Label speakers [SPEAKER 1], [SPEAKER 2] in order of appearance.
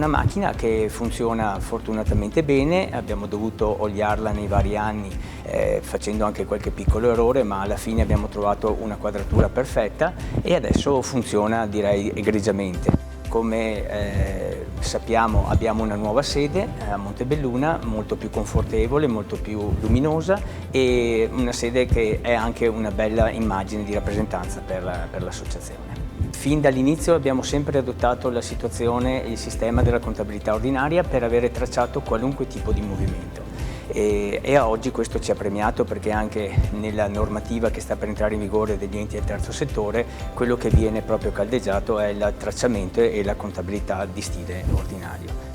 [SPEAKER 1] una macchina che funziona fortunatamente bene, abbiamo dovuto oliarla nei vari anni facendo anche qualche piccolo errore, ma alla fine abbiamo trovato una quadratura perfetta e adesso funziona, direi, egregiamente. Come sappiamo, abbiamo una nuova sede a Montebelluna, molto più confortevole, molto più luminosa e una sede che è anche una bella immagine di rappresentanza per l'associazione. Fin dall'inizio abbiamo sempre adottato la situazione e il sistema della contabilità ordinaria per avere tracciato qualunque tipo di movimento. E a oggi questo ci ha premiato perché anche nella normativa che sta per entrare in vigore degli enti del terzo settore, quello che viene proprio caldeggiato è il tracciamento e la contabilità di stile ordinario.